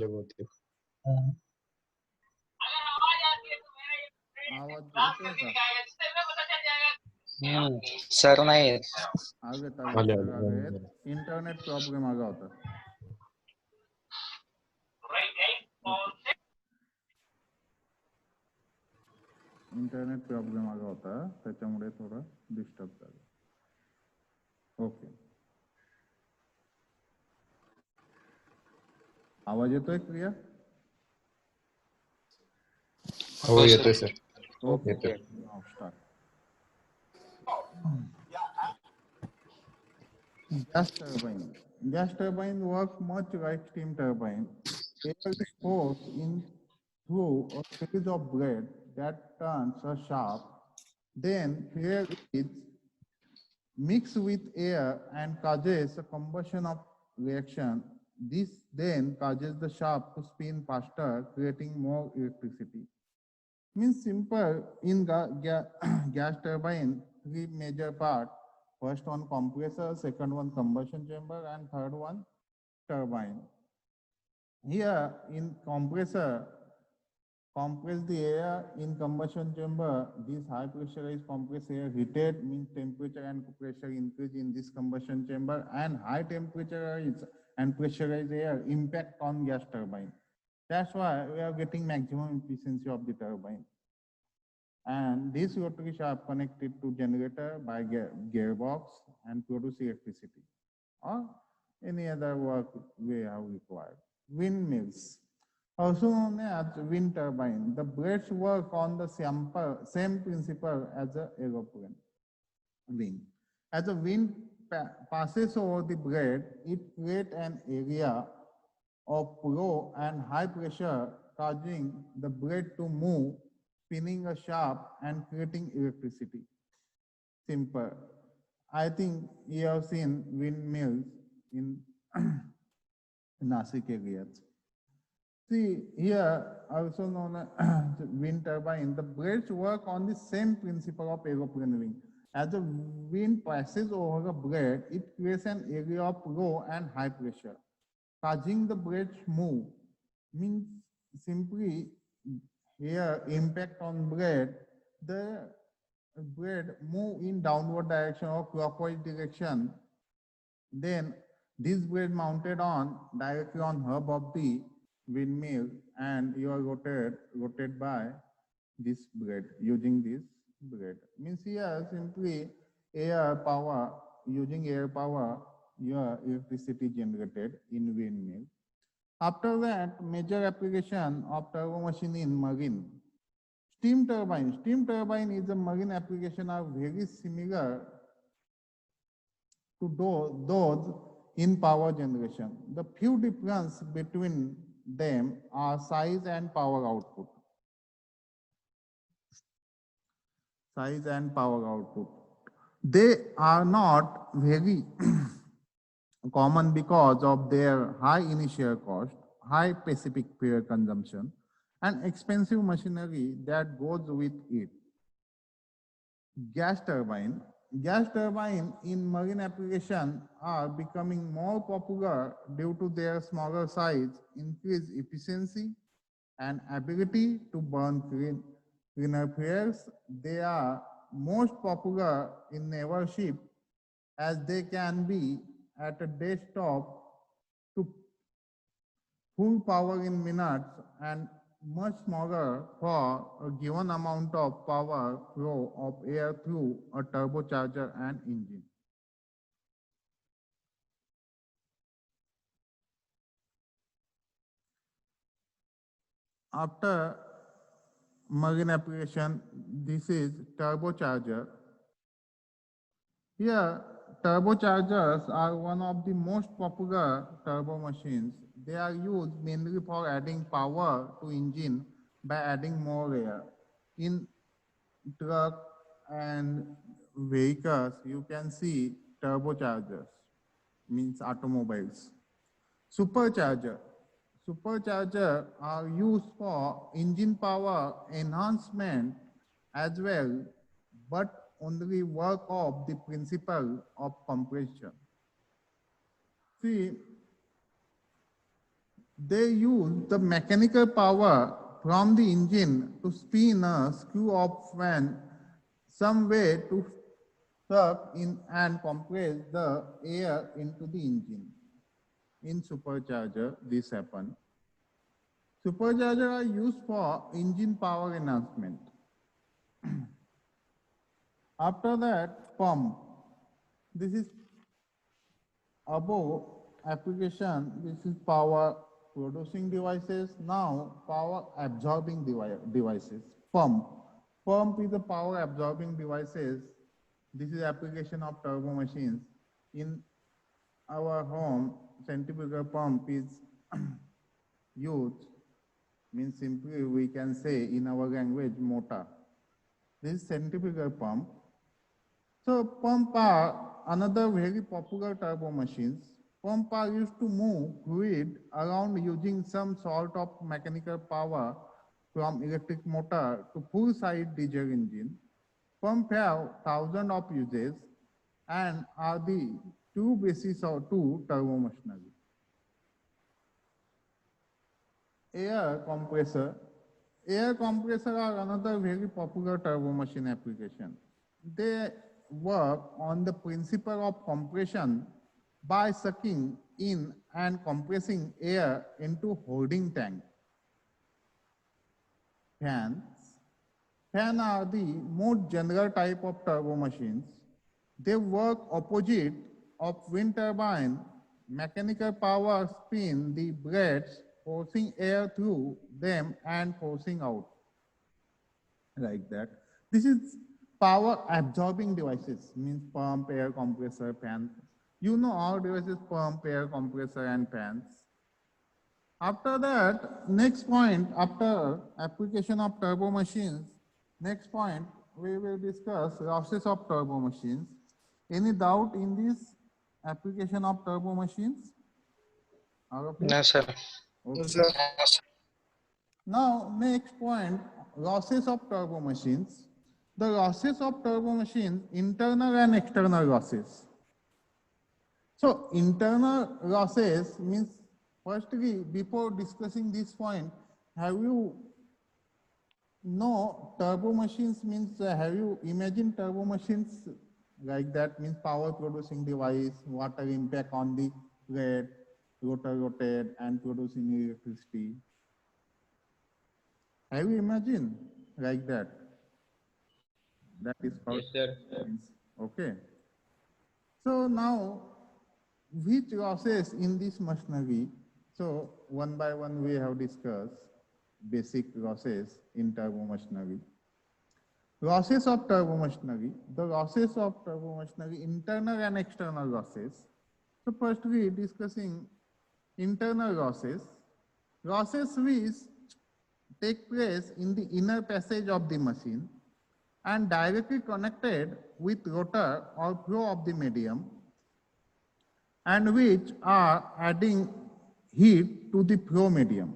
बहुतेक. आवाज येतोय का? सर नाही येत. आगत आले, सर आले. आगत इंटरनेट प्रॉब्लेम आगा होता. इंटरनेट प्रॉब्लेम आगा होता त्याच्यामुळे थोडं डिस्टर्ब झालं. ओके, आवाज येतोय क्लियर? हो येतोय सर. ओके, येतोय. Now start. Gas turbine works much like steam turbine. Air is forced in through a series of blades that turns a shaft. Then air is mixed with air and causes a combustion of reaction. This then causes the shaft to spin faster, creating more electricity. Means simple in gas turbine, three major parts. First one compressor, second one combustion chamber, and third one turbine. Here in compressor, compress the air. In combustion chamber, this high pressurized compressed air heated, means temperature and pressure increase in this combustion chamber, and high temperature and pressurized air impact on gas turbine. That's why we are getting maximum efficiency of the turbine. And this rotary shaft connected to generator by gearbox and produce electricity or any other work we have required. Windmills, also known as wind turbine. The blades work on the same principle as an aeroplane wing. As the wind passes over the blade, it creates an area of low and high pressure, causing the blade to move, spinning a shaft and creating electricity. Simple. I think you have seen windmills in Nasik areas. See, here also known as wind turbine, the blades work on the same principle of aeroplane wing. As the wind passes over a blade, it creates an area of low and high pressure, causing the blades move. Means simply here impact on blade, the blade move in downward direction or clockwise direction. Then this blade mounted on directly on hub of the windmill, and you are rotated by this blade using this blade. Means here simply air power, using air power, your electricity generated in windmill. After that, major application of turbo machine in marine. Steam turbine. Steam turbine is a marine application are very similar to those in power generation. The few difference between them are size and power output. Size and power output. They are not very common because of their high initial cost, high specific fuel consumption, and expensive machinery that goes with it. Gas turbine. Gas turbine in marine application are becoming more popular due to their smaller size, increased efficiency, and ability to burn cleaner fuels. They are most popular in naval ship as they can be at a desktop to full power in minutes and much smaller for a given amount of power flow of air through a turbocharger and engine. After marine application, this is turbocharger. Here, turbochargers are one of the most popular turbo machines. They are used mainly for adding power to engine by adding more air. In truck and vehicles, you can see turbochargers, means automobiles. Supercharger. Supercharger are used for engine power enhancement as well, but only work of the principle of compression. See, they use the mechanical power from the engine to spin a screw of fan some way to suck in and compress the air into the engine. In supercharger, this happens. Superchargers are used for engine power enhancement. After that, pump. This is above application. This is power producing devices. Now, power absorbing devices. Pump. Pump is a power absorbing devices. This is application of turbo machines. In our home, centrifugal pump is used. Means simply we can say in our language motor. This is centrifugal pump. So pump are another very popular turbo machines. Pump are used to move fluid around using some sort of mechanical power from electric motor to full-size diesel engine. Pump have thousands of uses and are the two bases of two turbo machinery. Air compressor. Air compressor are another very popular turbo machine application. They work on the principle of compression by sucking in and compressing air into holding tank. Fans. Fans are the most general type of turbo machines. They work opposite of wind turbine. Mechanical power spin the blades, forcing air through them and forcing out. Like that. This is power absorbing devices, means pump, air compressor, fan. You know all devices, pump, air compressor and fans. After that, next point, after application of turbo machines, next point, we will discuss losses of turbo machines. Any doubt in this application of turbo machines? No, sir. Okay. Now, next point, losses of turbo machines. The losses of turbo machines, internal and external losses. So, internal losses means, firstly, before discussing this point, have you know turbo machines means, have you imagined turbo machines like that means power producing device, water impact on the plate, rotor rotate and producing electricity? Have you imagined like that? That is called. Yes, sir. Okay. So now, which losses in this machinery? So one by one we have discussed basic losses in turbo machinery. Losses of turbo machinery. The losses of turbo machinery, internal and external losses. So first we discussing internal losses. Losses which take place in the inner passage of the machine and directly connected with rotor or flow of the medium, and which are adding heat to the flow medium.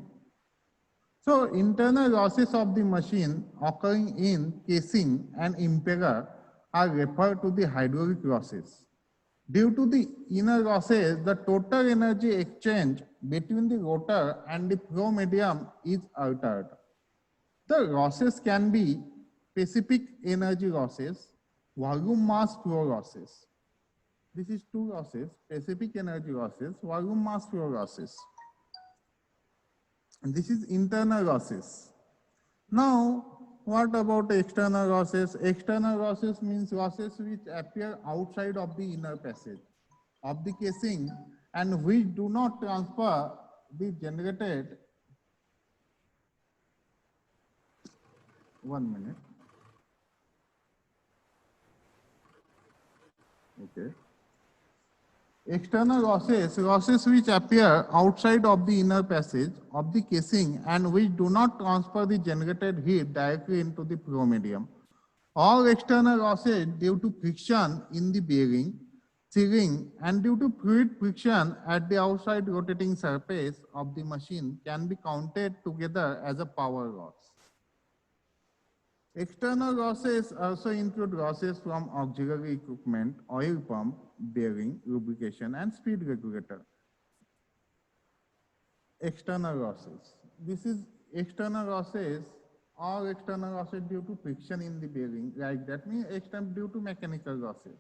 So internal losses of the machine occurring in casing and impeller are referred to the hydraulic losses. Due to the inner losses, the total energy exchange between the rotor and the flow medium is altered. The losses can be specific energy losses, volume mass flow losses. This is two losses, specific energy losses, volume mass flow losses. And this is internal losses. Now, what about external losses? External losses means losses which appear outside of the inner passage of the casing and which do not transfer the generated. 1 minute. Okay. External losses, losses which appear outside of the inner passage of the casing and which do not transfer the generated heat directly into the flow medium. All external losses due to friction in the bearing, sealing, and due to fluid friction at the outside rotating surface of the machine can be counted together as a power loss. External losses also include losses from auxiliary equipment, oil pump, bearing, lubrication, and speed regulator. external losses. This is external losses or external losses due to friction in the bearing, like that means external due to mechanical losses.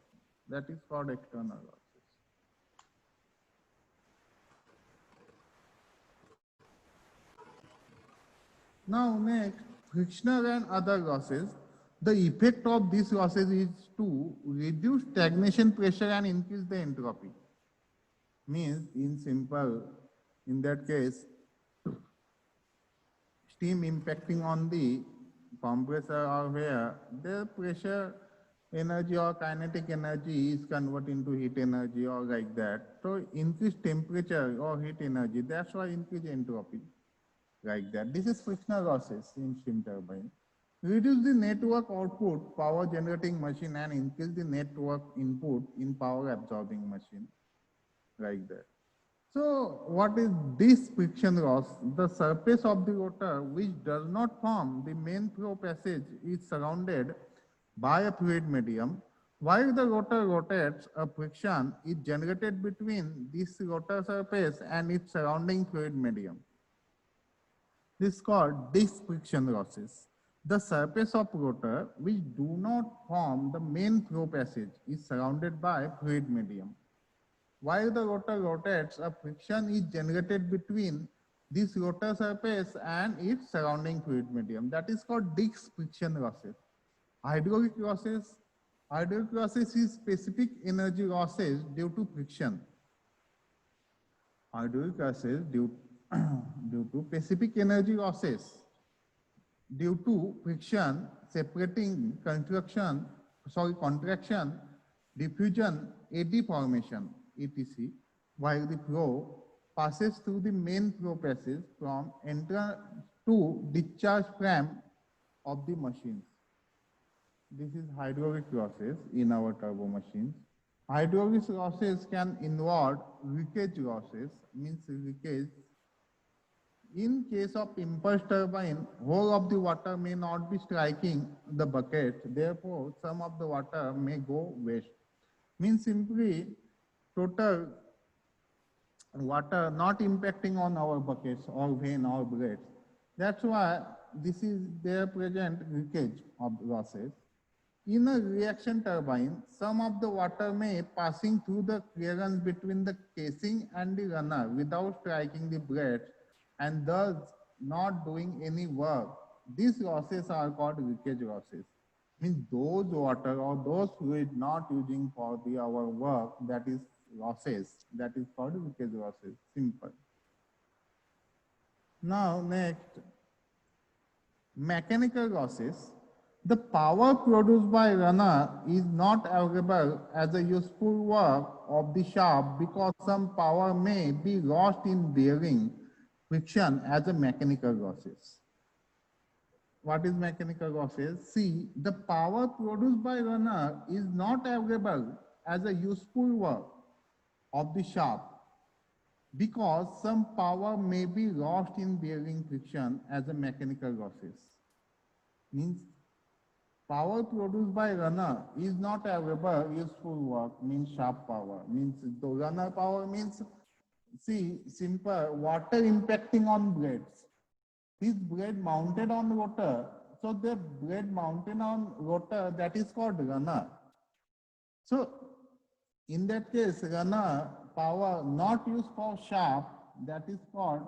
That is called external losses. Now next, frictional and other losses. The effect of these losses is to reduce stagnation pressure and increase the entropy. Means in simple, in that case, steam impacting on the compressor or where the pressure energy or kinetic energy is converted into heat energy or like that. So increase temperature or heat energy, that's why increase entropy like that. This is frictional losses in steam turbine. Reduce the network output power generating machine and increase the network input in power absorbing machine like that. So what is this friction loss? The surface of the rotor which does not form the main flow passage is surrounded by a fluid medium. While the rotor rotates, a friction is generated between this rotor surface and its surrounding fluid medium. This is called disc friction losses. The surface of rotor which do not form the main flow passage is surrounded by fluid medium. While the rotor rotates, a friction is generated between this rotor surface and its surrounding fluid medium. That is called disc friction losses. Hydraulic losses. Hydraulic losses is specific energy losses due to friction. Hydraulic losses due to specific energy losses due to friction, separating contraction, diffusion, eddy formation, etc., while the flow passes through the main flow passage from entrance to discharge frame of the machines. This is hydraulic losses in our turbo machines. Hydraulic losses can involve leakage losses, means leakage. In case of impulse turbine, whole of the water may not be striking the bucket, therefore some of the water may go waste. Means simply total water not impacting on our buckets or vane or blades. That's why this is their present leakage of losses. In a reaction turbine, some of the water may passing through the clearance between the casing and the runner without striking the blades and thus not doing any work. These losses are called leakage losses. Means those water or those fluid not using for our work, that is losses. That is called leakage losses. Simple. Now next, mechanical losses. The power produced by runner is not available as a useful work of the shaft because some power may be lost in bearing friction as a mechanical losses. What is mechanical losses? See, the power produced by runner is not available as a useful work of the shaft because some power may be lost in bearing friction as a mechanical losses. Means power produced by runner is not available useful work, means shaft power. Means the runner power means, see, simple, water impacting on blades. This blade mounted on rotor, so the blade mounted on rotor, that is called runner. So in that case, runner power not used for shaft, that is called